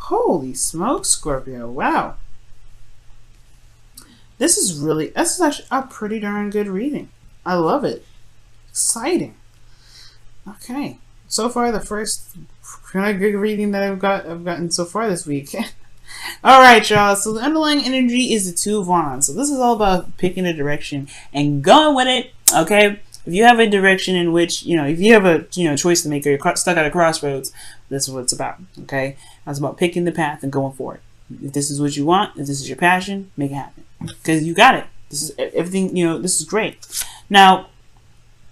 Holy smoke, Scorpio. Wow. This is actually a pretty darn good reading. I love it. Exciting. Okay. So far, the first kind of good reading that I've gotten so far this week. All right, y'all. So the underlying energy is the Two of Wands. So this is all about picking a direction and going with it. Okay. If you have a direction in which, if you have a, choice to make, or you're stuck at a crossroads, this is what it's about. Okay. It's about picking the path and going for it. If this is what you want, if this is your passion, make it happen. Because you got it. This is everything, this is great. Now,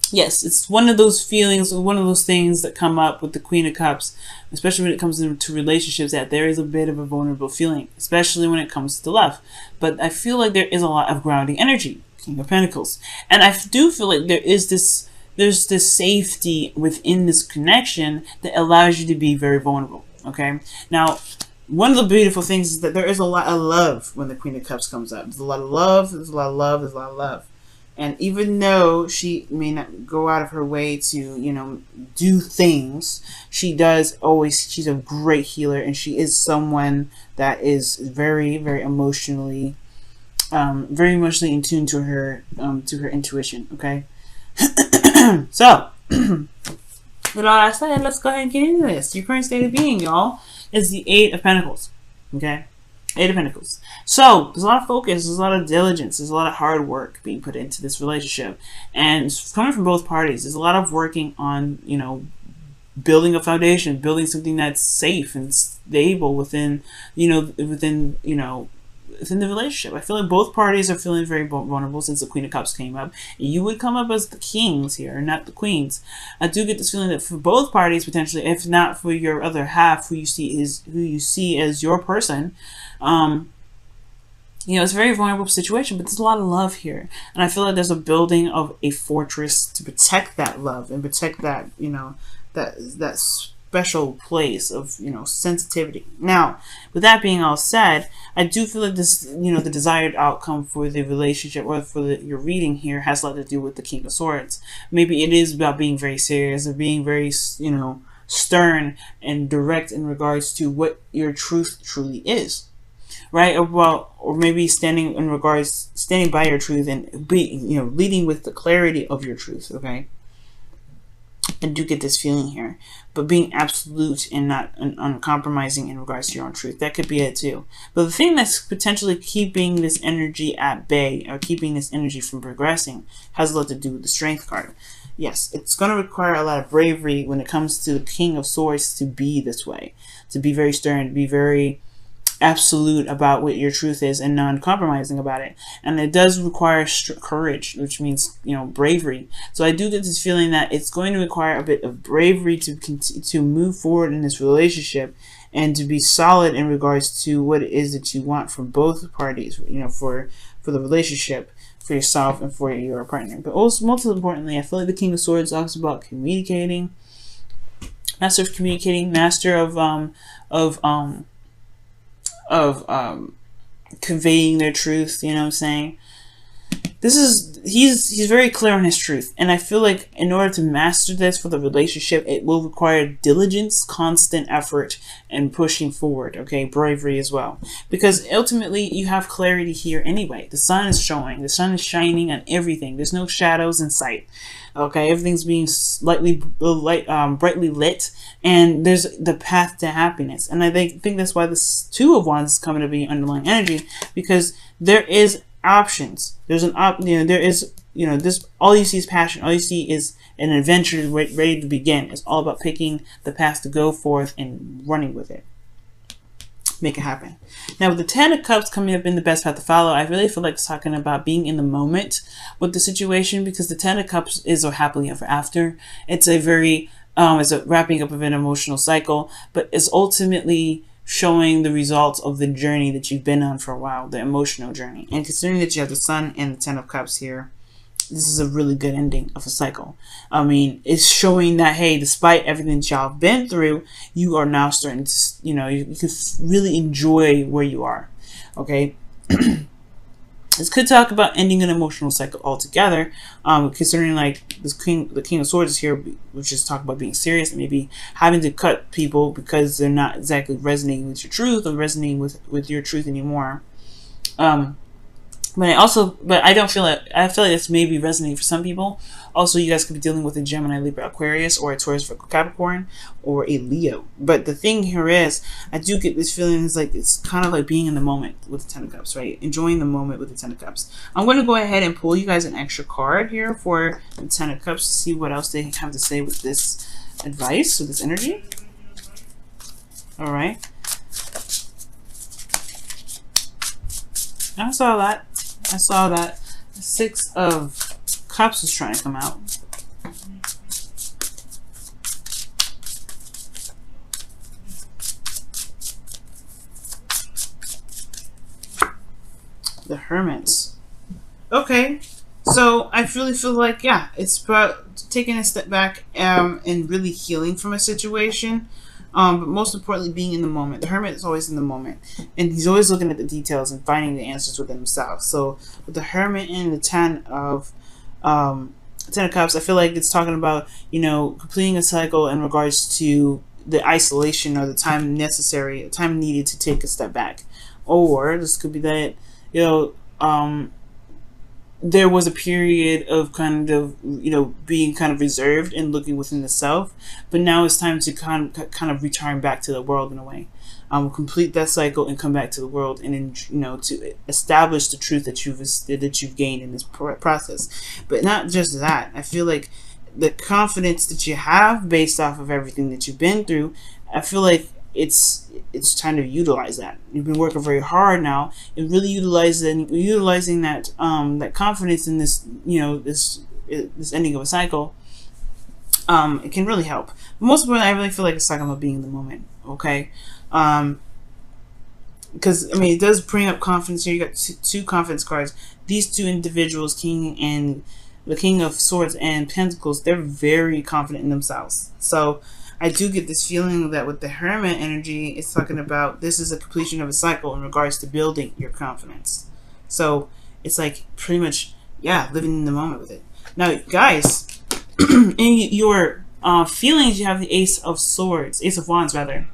yes, it's one of those feelings, one of those things that come up with the Queen of Cups, especially when it comes to relationships, that there is a bit of a vulnerable feeling, especially when it comes to love. But I feel like there is a lot of grounding energy, King of Pentacles. And I do feel like there's this safety within this connection that allows you to be very vulnerable. Okay? Now, one of the beautiful things is that there is a lot of love when the Queen of Cups comes up. There's a lot of love, there's a lot of love, there's a lot of love. And even though she may not go out of her way to, do things, she's a great healer, and she is someone that is very, very emotionally in tune to her intuition. Okay. So, with all that said, let's go ahead and get into this. Your current state of being, y'all, is the Eight of Pentacles. Okay. Eight of Pentacles. So, there's a lot of focus, there's a lot of diligence, there's a lot of hard work being put into this relationship. And it's coming from both parties. There's a lot of working on, building a foundation, building something that's safe and stable within the relationship. I feel like both parties are feeling very vulnerable since the Queen of Cups came up. You would come up as the kings here, not the queens. I do get this feeling that for both parties, potentially, if not for your other half, who you see as your person, it's a very vulnerable situation, but there's a lot of love here. And I feel like there's a building of a fortress to protect that love and protect that, that special place of, sensitivity. Now, with that being all said, I do feel like this, the desired outcome for the relationship or for your reading here has a lot to do with the King of Swords. Maybe it is about being very serious or being very, stern and direct in regards to what your truth truly is. Right? Or maybe standing by your truth and leading with the clarity of your truth. Okay. I do get this feeling here, but being absolute and not uncompromising in regards to your own truth, that could be it too. But the thing that's potentially keeping this energy at bay or keeping this energy from progressing has a lot to do with the Strength card. Yes, it's going to require a lot of bravery when it comes to the King of Swords to be this way, to be very stern, to be very absolute about what your truth is and non-compromising about it. And it does require courage, which means bravery. So I do get this feeling that it's going to require a bit of bravery to move forward in this relationship and to be solid in regards to what it is that you want from both parties, for the relationship, for yourself and for your partner. But also, most importantly, I feel like the King of Swords talks about communicating, master of communicating, master of conveying their truth. You know what I'm saying? He's very clear on his truth, and I feel like in order to master this for the relationship, it will require diligence, constant effort, and pushing forward. Okay, bravery as well, because ultimately you have clarity here anyway. The sun is showing, the sun is shining on everything. There's no shadows in sight. Okay, everything's being brightly lit, and there's the path to happiness. And I think that's why this Two of Wands is coming to be underlying energy, because there is options. There's this, all you see is passion. All you see is an adventure ready to begin. It's all about picking the path to go forth and running with it. Make it happen. Now, with the Ten of Cups coming up in the best path to follow, I really feel like it's talking about being in the moment with the situation, because the Ten of Cups is a happily ever after. It's a very, it's a wrapping up of an emotional cycle, but it's ultimately showing the results of the journey that you've been on for a while, the emotional journey. And considering that you have the Sun and the Ten of Cups here, this is a really good ending of a cycle. I mean, it's showing that, hey, despite everything that y'all have been through, you are now starting to, you can really enjoy where you are. Okay. This could talk about ending an emotional cycle altogether, considering like the King of Swords is here, which is talk about being serious and maybe having to cut people because they're not exactly resonating with your truth or resonating with your truth anymore. But I don't feel like, I feel like it's maybe resonating for some people. Also, you guys could be dealing with a Gemini, Libra, Aquarius, or a Taurus, Virgo, Capricorn, or a Leo. But the thing here is, I do get this feeling, is like it's kind of like being in the moment with the Ten of Cups, right? Enjoying the moment with the Ten of Cups. I'm going to go ahead and pull you guys an extra card here for the Ten of Cups to see what else they have to say with this advice, with this energy. All right. I saw that. I saw that. The Six of Cups is trying to come out. The Hermits. Okay. So I really feel like, yeah, it's about taking a step back and really healing from a situation. But most importantly, being in the moment. The Hermit is always in the moment, and he's always looking at the details and finding the answers within himself. So with the Hermit and the Ten of Cups, I feel like it's talking about, you know, completing a cycle in regards to the isolation or the time necessary, time needed to take a step back. Or this could be that, you know, there was a period of kind of, you know, being kind of reserved and looking within the self, but now it's time to kind of return back to the world in a way. Complete that cycle and come back to the world, and then, you know, to establish the truth that you've gained in this process. But not just that. I feel like the confidence that you have based off of everything that you've been through, I feel like it's time to utilize that. You've been working very hard now, and really utilizing that that confidence in this, you know, this ending of a cycle. It can really help. But most importantly, I really feel like it's talking about being in the moment. Okay, because I mean, it does bring up confidence here. You got two confidence cards. These two individuals, the King of Swords and Pentacles, they're very confident in themselves. So I do get this feeling that with the Hermit energy, it's talking about this is a completion of a cycle in regards to building your confidence. So it's like pretty much, yeah, living in the moment with it. Now, guys, in your feelings, you have the Ace of Wands rather.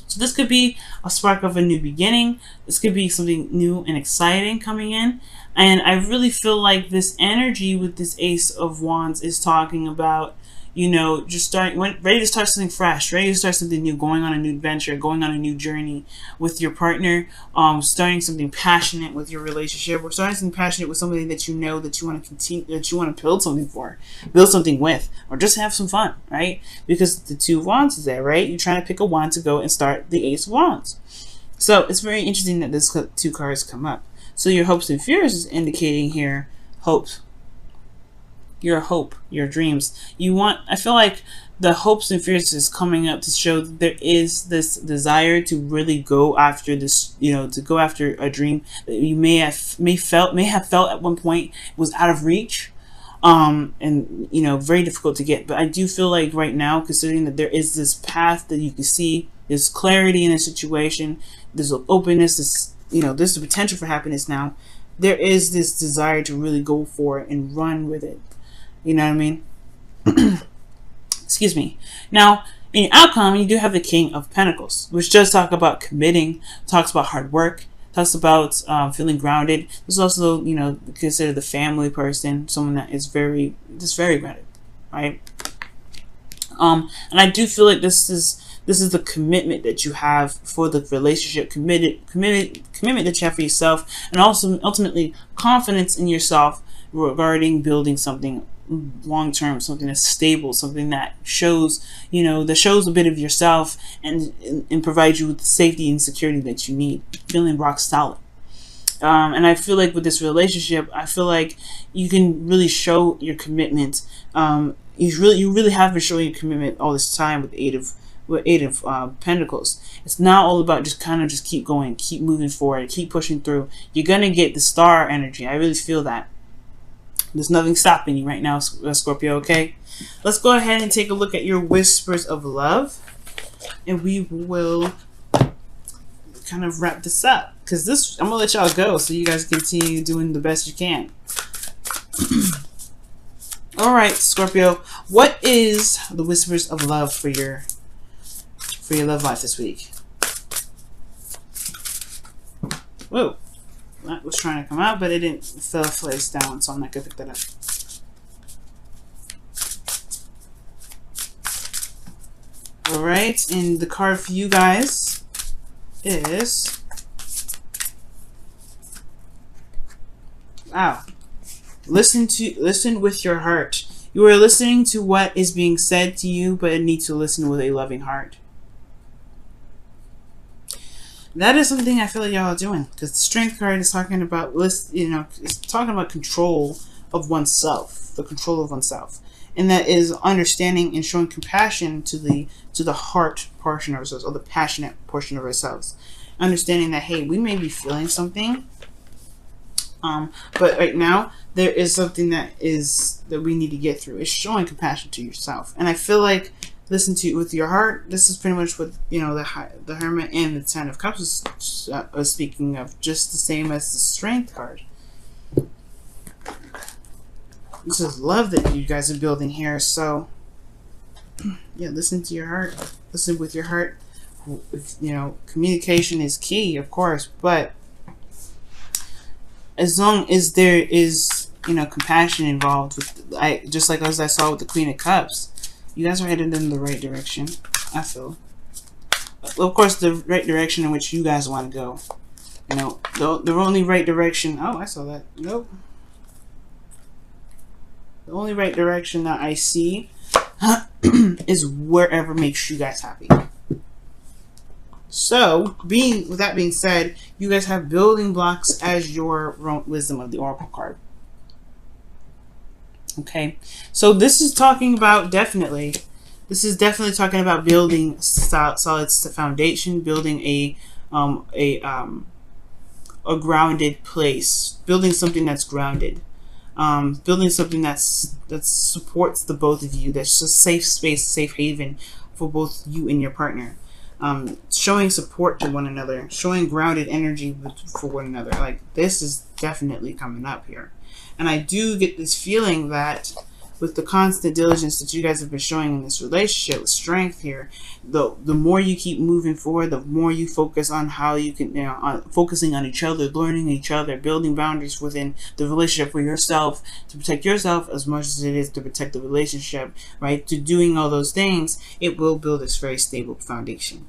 So this could be a spark of a new beginning. This could be something new and exciting coming in. And I really feel like this energy with this Ace of Wands is talking about, you know, just ready to start something fresh, ready to start something new, going on a new adventure, going on a new journey with your partner, starting something passionate with your relationship, or starting something passionate with somebody that you know that you want to continue, that you want to build something with, or just have some fun, right? Because the Two of Wands is there, right? You're trying to pick a wand to go and start the Ace of Wands. So it's very interesting that this two cards come up. So your hopes and fears is indicating here hopes. Your hope, your dreams. I feel like the hopes and fears is coming up to show that there is this desire to really go after this, you know, to go after a dream that you may have felt at one point was out of reach, and, you know, very difficult to get. But I do feel like right now, considering that there is this path that you can see, there's clarity in a situation, there's an openness, this, you know, there's the potential for happiness now. There is this desire to really go for it and run with it. You know what I mean? Excuse me. Now, in your outcome, you do have the King of Pentacles, which does talk about committing, talks about hard work, talks about feeling grounded. There's also, you know, consider the family person, someone that is very grounded, right? And I do feel like this is the commitment that you have for the relationship, commitment that you have for yourself, and also ultimately confidence in yourself regarding building something long term, something that's stable, something that shows, you know, that shows a bit of yourself and provides you with the safety and security that you need, feeling rock solid. And I feel like with this relationship, I feel like you can really show your commitment. You really have been showing your commitment all this time with Eight of Pentacles. It's not all about just keep going, keep moving forward, keep pushing through. You're gonna get the star energy. I really feel that. There's nothing stopping you right now, Scorpio, okay? Let's go ahead and take a look at your whispers of love. And we will kind of wrap this up. because this, I'm gonna let y'all go so you guys continue doing the best you can. All right, Scorpio, what is the whispers of love for your love life this week? Whoa, that was trying to come out, but it didn't. It fell face down, so I'm not gonna pick that up. All right, and the card for you guys is, wow. Listen with your heart. You are listening to what is being said to you, but you need to listen with a loving heart. That is something I feel like y'all are doing, because the Strength card is talking about, it's talking about control of oneself, the control of oneself, and that is understanding and showing compassion to the heart portion of ourselves, or the passionate portion of ourselves, understanding that, hey, we may be feeling something, but right now there is something that we need to get through. It's showing compassion to yourself, and I feel like, listen to it with your heart. This is pretty much what, the Hermit and the Ten of Cups is speaking of, just the same as the Strength card. This is love that you guys are building here. So yeah, listen to your heart. Listen with your heart. Communication is key, of course, but as long as there is compassion involved with, just like as I saw with the Queen of Cups, you guys are headed in the right direction, I feel. Well, of course, the right direction in which you guys want to go. The only right direction... Oh, I saw that. Nope. The only right direction that I see is wherever makes you guys happy. So, with that being said, you guys have building blocks as your wisdom of the Oracle card. Okay, so this is talking about definitely talking about building solid foundation, building a grounded place, building something that's grounded, building something that supports the both of you, that's a safe space, safe haven for both you and your partner. Showing support to one another, showing grounded energy for one another. Like, this is definitely coming up here. And I do get this feeling that with the constant diligence that you guys have been showing in this relationship, with Strength here, the more you keep moving forward, the more you focus on how you can, focusing on each other, learning each other, building boundaries within the relationship for yourself, to protect yourself as much as it is to protect the relationship, right? To doing all those things, it will build this very stable foundation.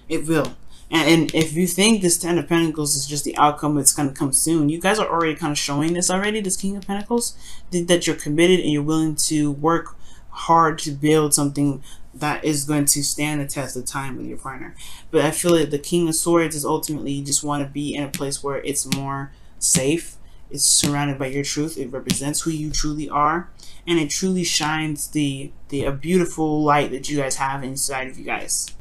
It will. And if you think this Ten of Pentacles is just the outcome, it's going to come soon. You guys are already kind of showing this already, this King of Pentacles, that you're committed and you're willing to work hard to build something that is going to stand the test of time with your partner. But I feel like the King of Swords is ultimately, you just want to be in a place where it's more safe. It's surrounded by your truth. It represents who you truly are. And it truly shines a beautiful light that you guys have inside of you guys.